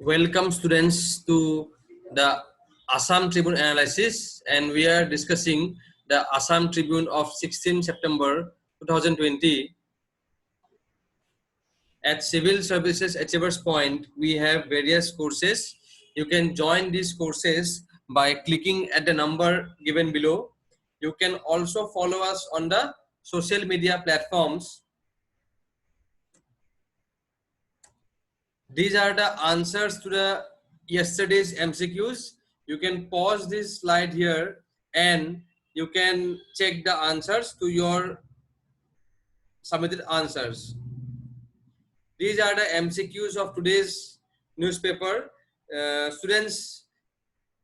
Welcome students to the Assam Tribune analysis, and we are discussing the Assam Tribune of 16 September 2020. At Civil Services Achievers Point, we have various courses. You can join these courses by clicking at the number given below. You can also follow us on the social media platforms. These are the answers to the yesterday's MCQs. You can pause this slide here and you can check the answers to your submitted answers. These are the MCQs of today's newspaper. Students,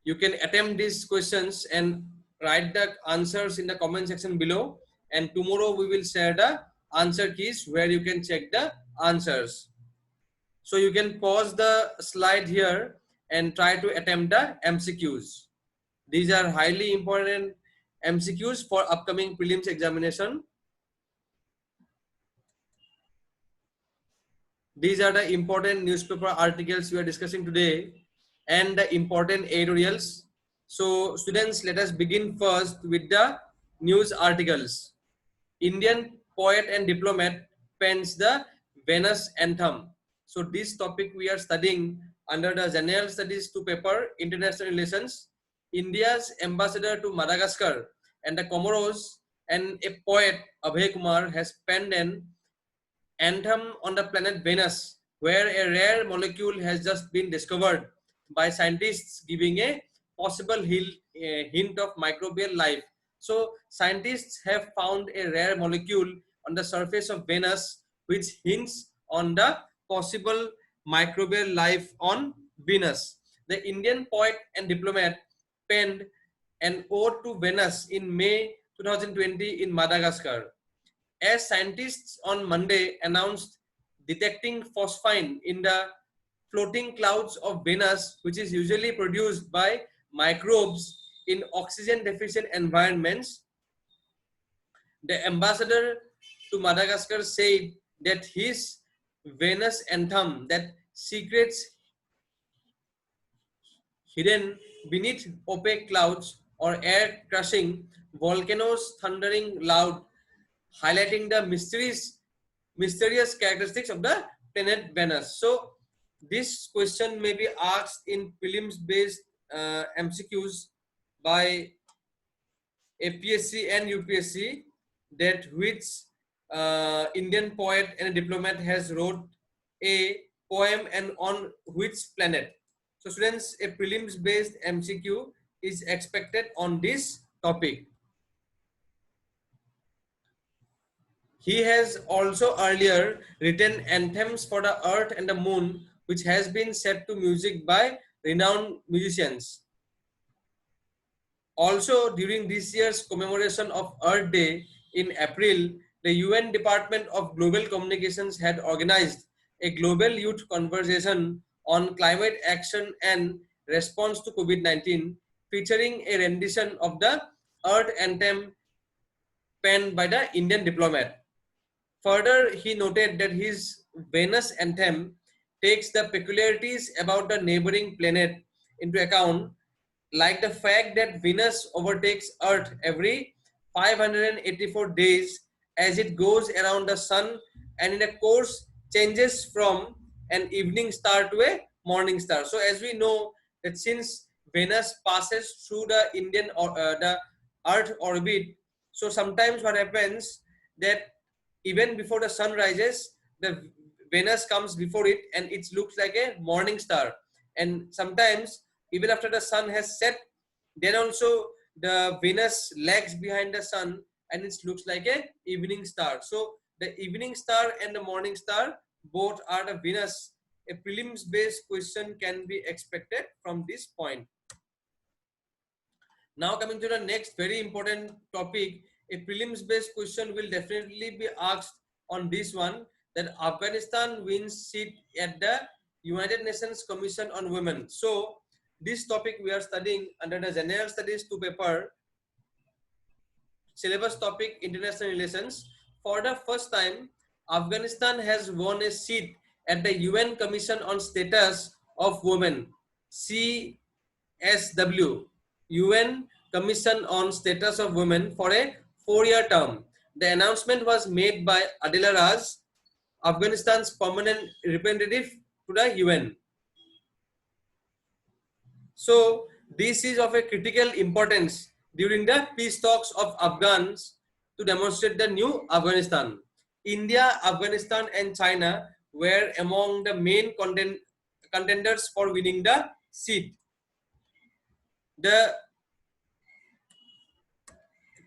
you can attempt these questions and write the answers in the comment section below, and tomorrow we will share the answer keys where you can check the answers. So you can pause the slide here and try to attempt the MCQs. These are highly important MCQs for upcoming prelims examination. These are the important newspaper articles we are discussing today and the important editorials. So students, let us begin first with the news articles. Indian poet and diplomat pens the Venus Anthem. So this topic we are studying under the General Studies 2 paper, International Relations. India's ambassador to Madagascar and the Comoros and a poet, Abhay Kumar, has penned an anthem on the planet Venus, where a rare molecule has just been discovered by scientists, giving a possible hint of microbial life. So scientists have found a rare molecule on the surface of Venus which hints on the possible microbial life on Venus. The Indian poet and diplomat penned an ode to Venus in May 2020 in Madagascar. As scientists on Monday announced detecting phosphine in the floating clouds of Venus, which is usually produced by microbes in oxygen deficient environments, the ambassador to Madagascar said that his Venus Anthem, that secrets hidden beneath opaque clouds or air crushing volcanoes thundering loud, highlighting the mysterious characteristics of the planet Venus. So this question may be asked in prelims based MCQs by APSC and UPSC, that which Indian poet and diplomat has wrote a poem and on which planet. So students, a prelims based MCQ is expected on this topic. He has also earlier written anthems for the earth and the moon, which has been set to music by renowned musicians. Also, during this year's commemoration of Earth Day in April, the UN Department of Global Communications had organized a global youth conversation on climate action and response to COVID-19, featuring a rendition of the Earth Anthem penned by the Indian diplomat. Further, he noted that his Venus Anthem takes the peculiarities about the neighboring planet into account, like the fact that Venus overtakes Earth every 584 days as it goes around the sun, and in a course changes from an evening star to a morning star. So as we know that since Venus passes through the the Earth orbit, so sometimes what happens that even before the sun rises, the Venus comes before it and it looks like a morning star. And sometimes even after the sun has set, then also the Venus lags behind the sun and it looks like a evening star. So the evening star and the morning star both are the Venus. A prelims based question can be expected from this point. Now coming to the next very important topic, a prelims based question will definitely be asked on this one, that Afghanistan wins seat at the United Nations Commission on Women. So this topic we are studying under the General Studies 2 paper, syllabus topic International Relations. For the first time, Afghanistan has won a seat at the UN Commission on Status of Women, CSW, UN Commission on Status of Women for a 4-year term. The announcement was made by Adela Raj, Afghanistan's permanent representative to the UN. So this is of a critical importance during the peace talks of Afghans to demonstrate the new Afghanistan. India, Afghanistan and China were among the main contenders for winning the seat. The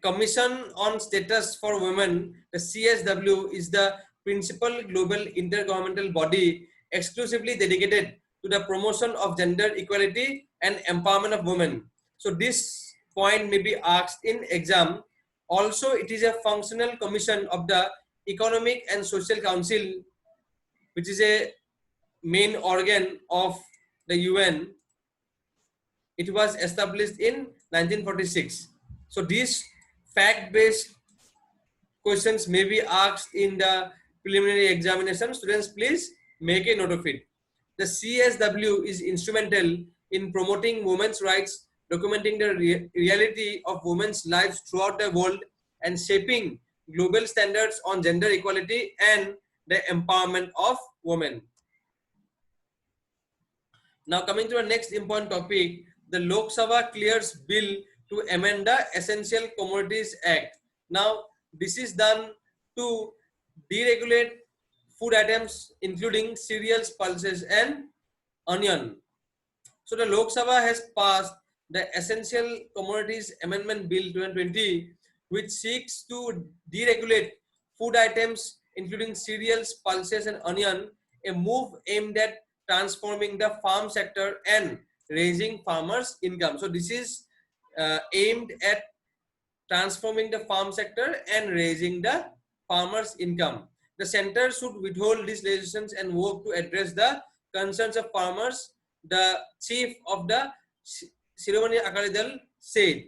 Commission on Status for Women, the CSW, is the principal global intergovernmental body exclusively dedicated to the promotion of gender equality and empowerment of women. So this point may be asked in exam. Also, it is a functional commission of the Economic and Social Council, which is a main organ of the UN. It was established in 1946. So these fact-based questions may be asked in the preliminary examination. Students, please make a note of it. The CSW is instrumental in promoting women's rights, documenting the reality of women's lives throughout the world, and shaping global standards on gender equality and the empowerment of women. Now coming to the next important topic, the Lok Sabha clears bill to amend the Essential Commodities Act. Now this is done to deregulate food items including cereals, pulses and onion. So the Lok Sabha has passed the Essential Commodities Amendment Bill 2020, which seeks to deregulate food items including cereals, pulses and onion, a move aimed at transforming the farm sector and raising farmers' income. So this is aimed at transforming the farm sector and raising the farmers' income. The center should withhold these legislations and work to address the concerns of farmers. The chief of the Shiromani Akali Dal said,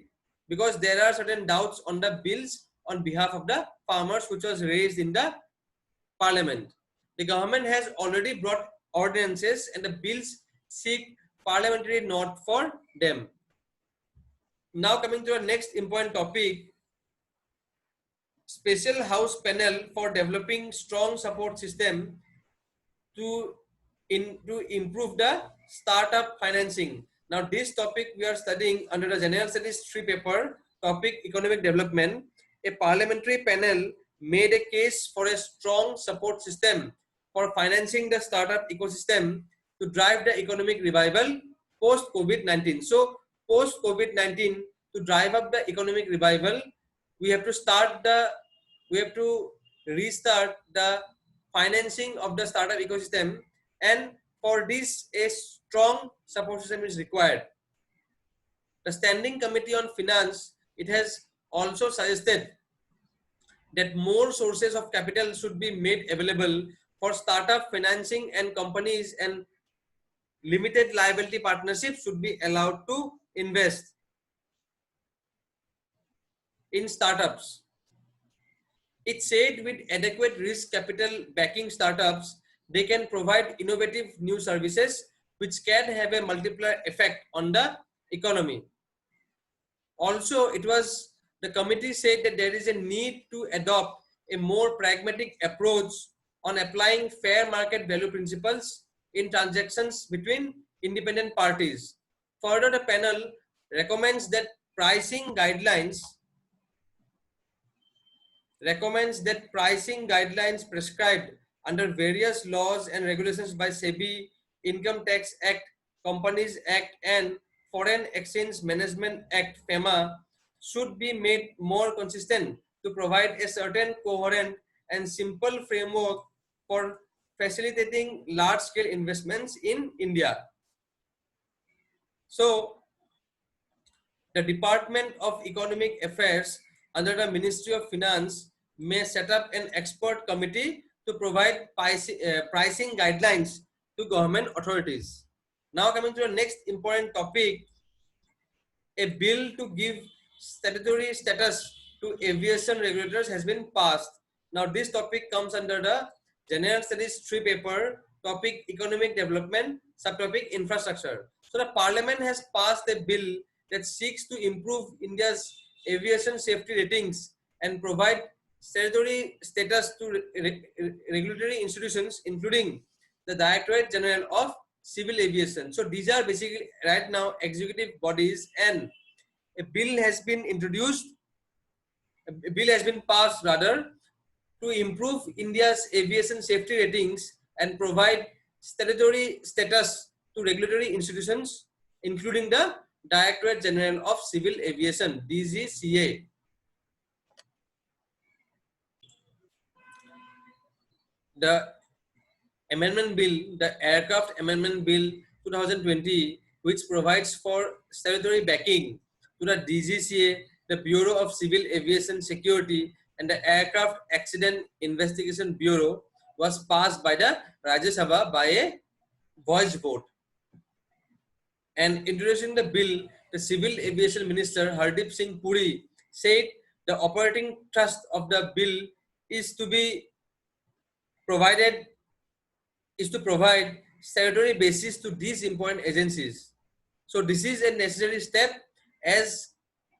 because there are certain doubts on the bills on behalf of the farmers which was raised in the parliament. The government has already brought ordinances and the bills seek parliamentary nod for them. Now coming to our next important topic, Special House Panel for developing strong support system to improve the startup financing. Now this topic we are studying under the General Studies 3 paper, topic Economic Development. A parliamentary panel made a case for a strong support system for financing the startup ecosystem to drive the economic revival post COVID-19. So post COVID-19, to drive up the economic revival, we have to restart the financing of the startup ecosystem, and for this a strong support system is required. The Standing Committee on Finance, it has also suggested that more sources of capital should be made available for startup financing, and companies and limited liability partnerships should be allowed to invest in startups. It said with adequate risk capital backing startups, they can provide innovative new services which can have a multiplier effect on the economy. Also, the committee said that there is a need to adopt a more pragmatic approach on applying fair market value principles in transactions between independent parties. Further, the panel recommends that pricing guidelines prescribed under various laws and regulations by SEBI, Income Tax Act, Companies Act and Foreign Exchange Management Act (FEMA) should be made more consistent to provide a certain coherent and simple framework for facilitating large-scale investments in India. So, the Department of Economic Affairs under the Ministry of Finance may set up an expert committee to provide pricing guidelines to government authorities. Now coming to the next important topic, a bill to give statutory status to aviation regulators has been passed. Now this topic comes under the General Studies 3 paper, topic economic development, subtopic infrastructure. So the parliament has passed a bill that seeks to improve India's aviation safety ratings and provide statutory status to regulatory institutions, including the Directorate General of Civil Aviation. So these are basically right now executive bodies, and a bill has been introduced, a bill has been passed rather, to improve India's aviation safety ratings and provide statutory status to regulatory institutions, including the Directorate General of Civil Aviation, DGCA. The amendment bill, the Aircraft Amendment Bill 2020, which provides for statutory backing to the DGCA, the Bureau of Civil Aviation Security, and the Aircraft Accident Investigation Bureau, was passed by the Rajya Sabha by a voice vote. And introducing the bill, the Civil Aviation Minister Hardeep Singh Puri said the operating thrust of the bill is to be provided is to provide statutory basis to these important agencies. So this is a necessary step as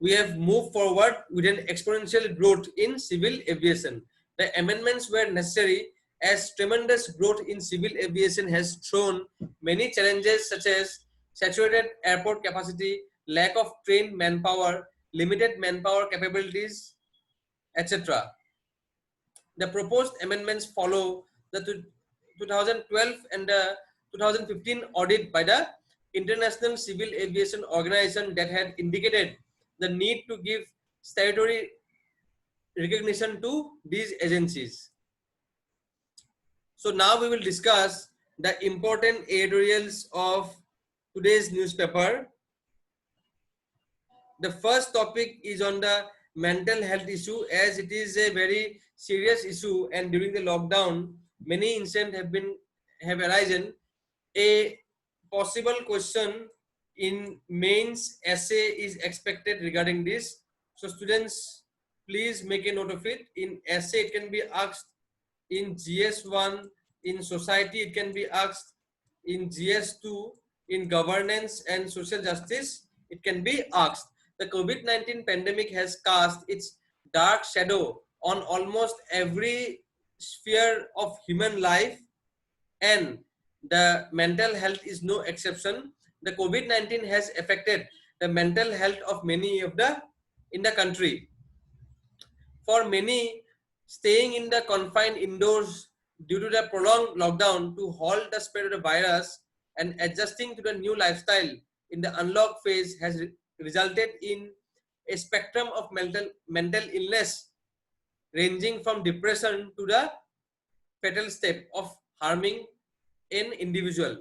we have moved forward with an exponential growth in civil aviation. The amendments were necessary as tremendous growth in civil aviation has thrown many challenges such as saturated airport capacity, lack of trained manpower, limited manpower capabilities, etc. The proposed amendments follow the 2012 and the 2015 audit by the International Civil Aviation Organization that had indicated the need to give statutory recognition to these agencies. So now we will discuss the important editorials of today's newspaper. The first topic is on the mental health issue, as it is a very serious issue, and during the lockdown many incidents have arisen. A possible question in mains essay is expected regarding this, so students please make a note of it. In essay it can be asked, in GS1 in society it can be asked, in GS2 in governance and social justice it can be asked. The COVID-19 pandemic has cast its dark shadow on almost every sphere of human life, and the mental health is no exception. The COVID-19 has affected the mental health of many of the in the country. For many, staying in the confined indoors due to the prolonged lockdown to halt the spread of the virus and adjusting to the new lifestyle in the unlock phase has resulted in a spectrum of mental illness ranging from depression to the fatal step of harming an individual.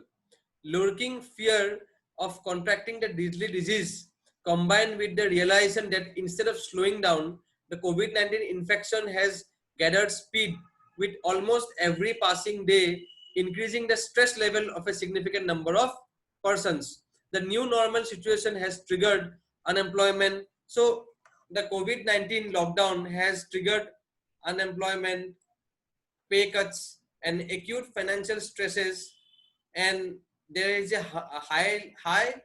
Lurking fear of contracting the deadly disease, combined with the realization that instead of slowing down, the COVID-19 infection has gathered speed with almost every passing day, increasing the stress level of a significant number of persons. The new normal situation has triggered unemployment. So the COVID-19 lockdown has triggered unemployment, pay cuts, and acute financial stresses, and there is a high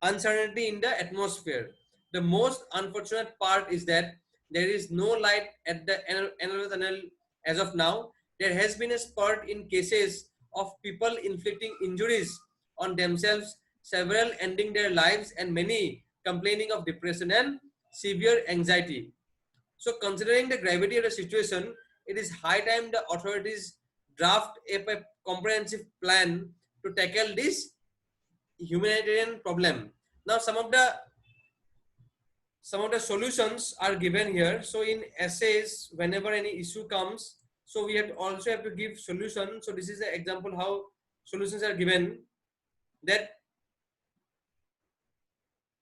uncertainty in the atmosphere. The most unfortunate part is that there is no light at the end of the tunnel as of now. There has been a spurt in cases of people inflicting injuries on themselves, several ending their lives, and many complaining of depression and severe anxiety. So considering the gravity of the situation, it is high time the authorities draft a comprehensive plan to tackle this humanitarian problem. Now some of the solutions are given here. So in essays, whenever any issue comes, so we also have to give solutions. So this is the example how solutions are given, that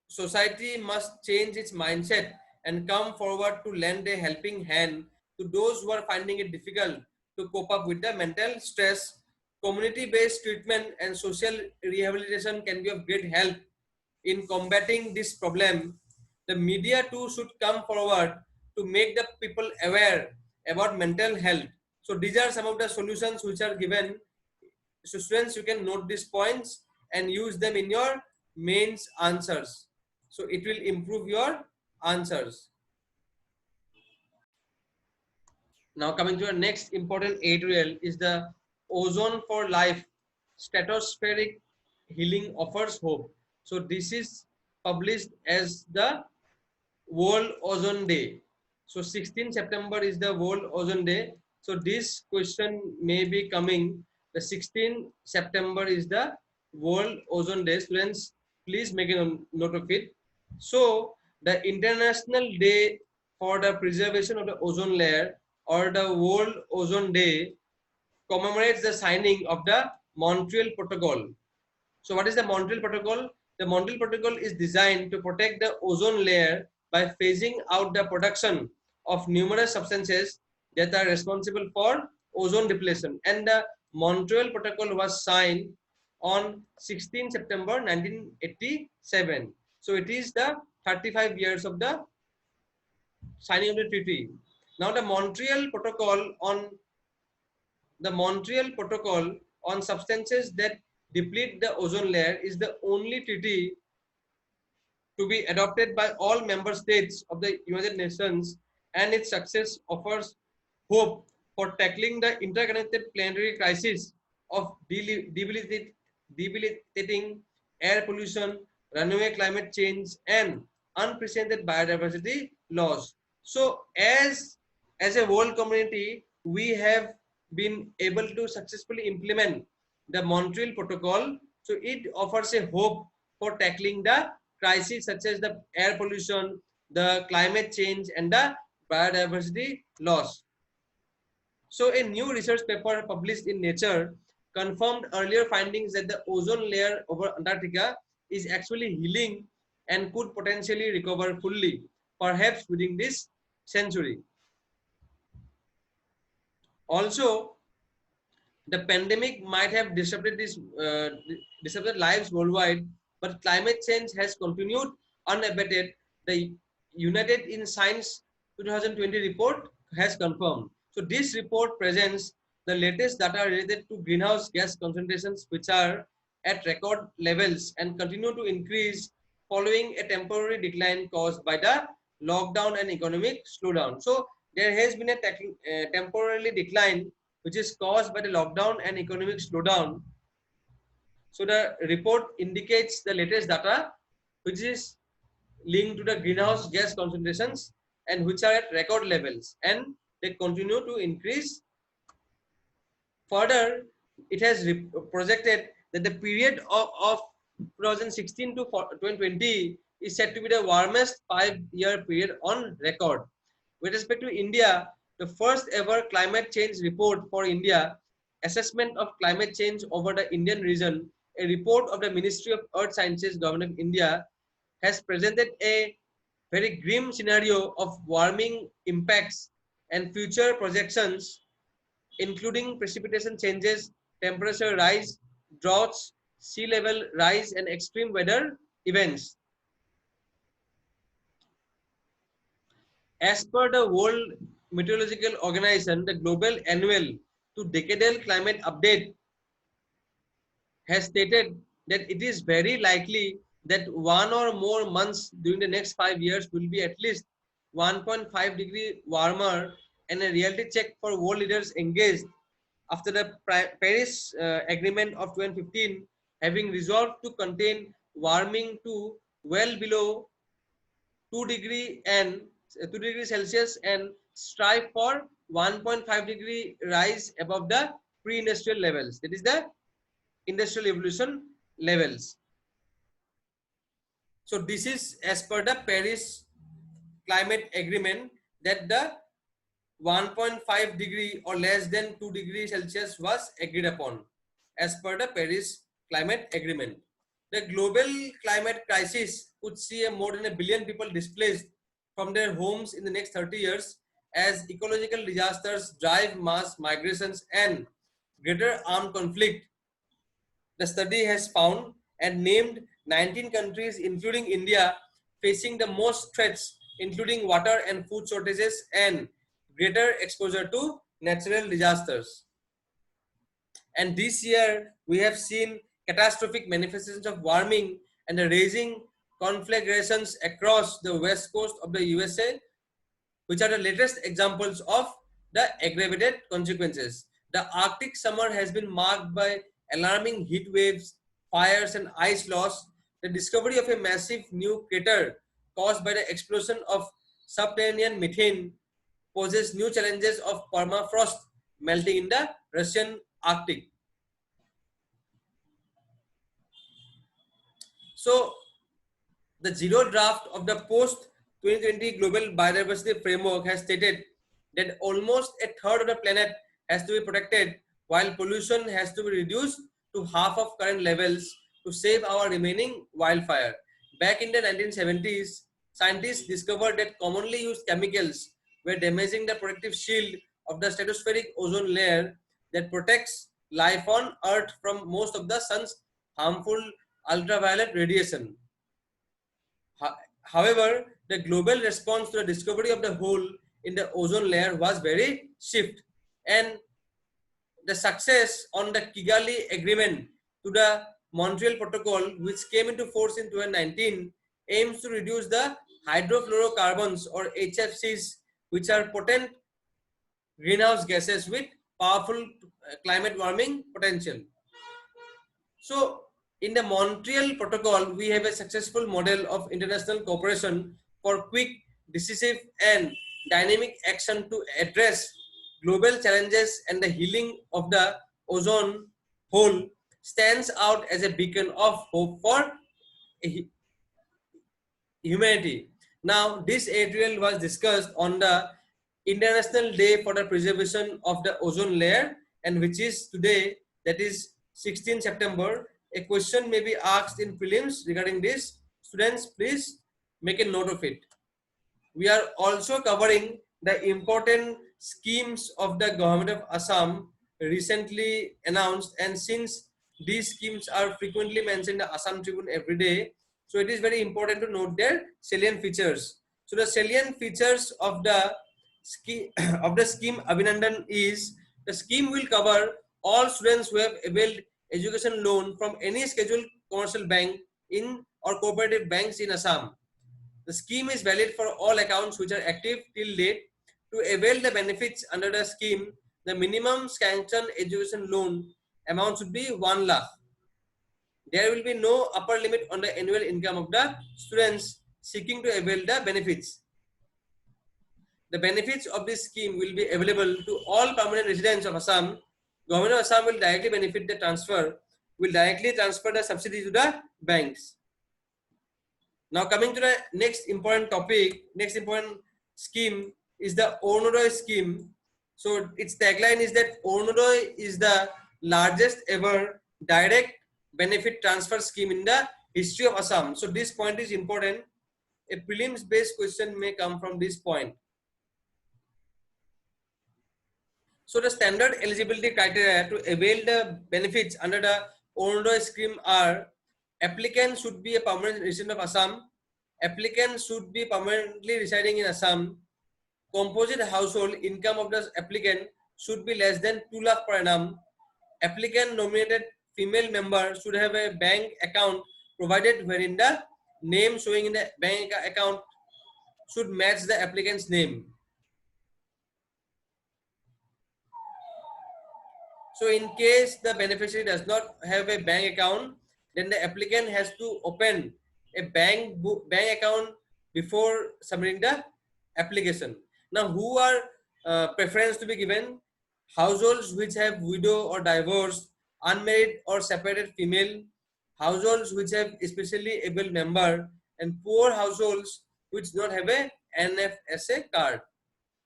society must change its mindset and come forward to lend a helping hand to those who are finding it difficult to cope up with the mental stress. Community-based treatment and social rehabilitation can be of great help in combating this problem. The media too should come forward to make the people aware about mental health. So these are some of the solutions which are given So students, you can note these points and use them in your mains answers. So it will improve your answers. Now coming to our next important editorial is the Ozone for Life, Stratospheric Healing Offers Hope. So this is published as the World Ozone Day. So 16 September is the World Ozone Day. So this question may be coming. The 16 September is the World Ozone Day. Students, please make a note of it. So the International Day for the Preservation of the Ozone Layer, or the World Ozone Day, commemorates the signing of the Montreal Protocol. So what is the Montreal Protocol? The Montreal Protocol is designed to protect the ozone layer by phasing out the production of numerous substances that are responsible for ozone depletion. And the Montreal Protocol was signed on 16 September 1987. So it is the 35 years of the signing of the treaty. Now the Montreal Protocol on substances that deplete the ozone layer is the only treaty to be adopted by all member states of the United Nations, and its success offers hope for tackling the interconnected planetary crisis of debilitating air pollution, runaway climate change, and unprecedented biodiversity loss. So as a world community, we have been able to successfully implement the Montreal Protocol. So it offers a hope for tackling the crises such as the air pollution, the climate change, and the biodiversity loss. So a new research paper published in Nature confirmed earlier findings that the ozone layer over Antarctica is actually healing and could potentially recover fully, perhaps within this century. Also, the pandemic might have disrupted lives worldwide, but climate change has continued unabated. The United in Science 2020 report has confirmed. So this report presents the latest data related to greenhouse gas concentrations, which are at record levels and continue to increase following a temporary decline caused by the lockdown and economic slowdown. So there has been a temporary decline which is caused by the lockdown and economic slowdown. So the report indicates the latest data which is linked to the greenhouse gas concentrations and which are at record levels, and they continue to increase. Further, it has projected that the period of 2016 to 2020 is said to be the warmest 5-year period on record. With respect to India, the first ever climate change report for India, Assessment of Climate Change over the Indian Region, a report of the Ministry of Earth Sciences, Government of India, has presented a very grim scenario of warming impacts and future projections, including precipitation changes, temperature rise, droughts, sea level rise, and extreme weather events. As per the World Meteorological Organization, the global annual to decadal climate update has stated that it is very likely that one or more months during the next 5 years will be at least 1.5 degree warmer, and a reality check for world leaders engaged after the Paris Agreement of 2015 having resolved to contain warming to well below 2 degree and 2 degrees Celsius and strive for 1.5 degree rise above the pre-industrial levels. That is the industrial evolution levels. So this is as per the Paris climate agreement, that the 1.5 degree or less than 2 degrees Celsius was agreed upon as per the Paris climate agreement. The global climate crisis could see more than 1 billion people displaced from their homes in the next 30 years as ecological disasters drive mass migrations and greater armed conflict. The study has found and named 19 countries, including India, facing the most threats, including water and food shortages and greater exposure to natural disasters. And this year we have seen catastrophic manifestations of warming and the rising conflagrations across the west coast of the USA, which are the latest examples of the aggravated consequences. The Arctic summer has been marked by alarming heat waves, fires, and ice loss. The discovery of a massive new crater caused by the explosion of subterranean methane poses new challenges of permafrost melting in the Russian Arctic. So, the zero draft of the post 2020 Global Biodiversity Framework has stated that almost a third of the planet has to be protected, while pollution has to be reduced to half of current levels to save our remaining wildfire. Back in the 1970s, scientists discovered that commonly used chemicals were damaging the protective shield of the stratospheric ozone layer that protects life on Earth from most of the sun's harmful ultraviolet radiation. However, the global response to the discovery of the hole in the ozone layer was very swift, and the success on the Kigali Agreement to the Montreal Protocol, which came into force in 2019, aims to reduce the hydrofluorocarbons or HFCs, which are potent greenhouse gases with powerful climate warming potential. So, in the Montreal Protocol, we have a successful model of international cooperation for quick, decisive, and dynamic action to address global challenges, and the healing of the ozone hole stands out as a beacon of hope for humanity. Now, this editorial was discussed on the International Day for the Preservation of the Ozone Layer, and which is today, that is 16 September. A question may be asked in prelims regarding this. Students, please make a note of it. We are also covering the important schemes of the government of Assam recently announced, and since these schemes are frequently mentioned in the Assam Tribune every day, so it is very important to note their salient features. So the salient features of the scheme Abhinandan is the scheme will cover all students who have availed education loan from any scheduled commercial bank in or cooperative banks in Assam. The scheme is valid for all accounts which are active till date. To avail the benefits under the scheme, the minimum sanctioned education loan amount should be 1 lakh. There will be no upper limit on the annual income of the students seeking to avail the benefits. The benefits of this scheme will be available to all permanent residents of Assam. Government of Assam will directly benefit the transfer, will directly transfer the subsidy to the banks. Now coming to the next important topic, next important scheme is the Orunodoi scheme. So its tagline is that Orunodoi is the largest ever direct benefit transfer scheme in the history of Assam. So this point is important. A prelims based question may come from this point. So the standard eligibility criteria to avail the benefits under the Orunodoi scheme are: applicant should be a permanent resident of Assam, applicant should be permanently residing in Assam, composite household income of the applicant should be less than 2 lakh per annum, applicant nominated female member should have a bank account provided wherein the name showing in the bank account should match the applicant's name. So in case the beneficiary does not have a bank account, then the applicant has to open a bank account before submitting the application. Now, who are preference to be given? Households which have widow or divorced, unmarried or separated female, households which have especially able member, and poor households which do not have a NFSA card.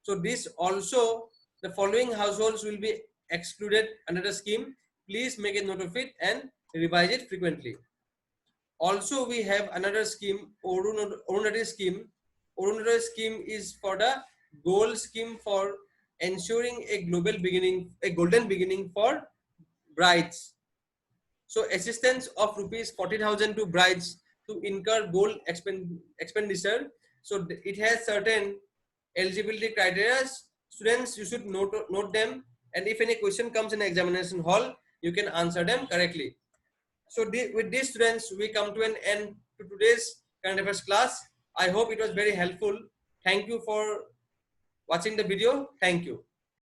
So this also, the following households will be excluded under the scheme. Please make a note of it and revise it frequently. Also, we have another scheme, Orunodoi scheme. Orunodoi scheme is for the goal scheme for ensuring a golden beginning for brides. So assistance of rupees 40,000 to brides to incur gold expenditure. So it has certain eligibility criteria. Students, you should note them, and if any question comes in examination hall, you can answer them correctly. So with these students, we come to an end to today's current affairs class. I hope it was very helpful. Thank you for watching the video. Thank you.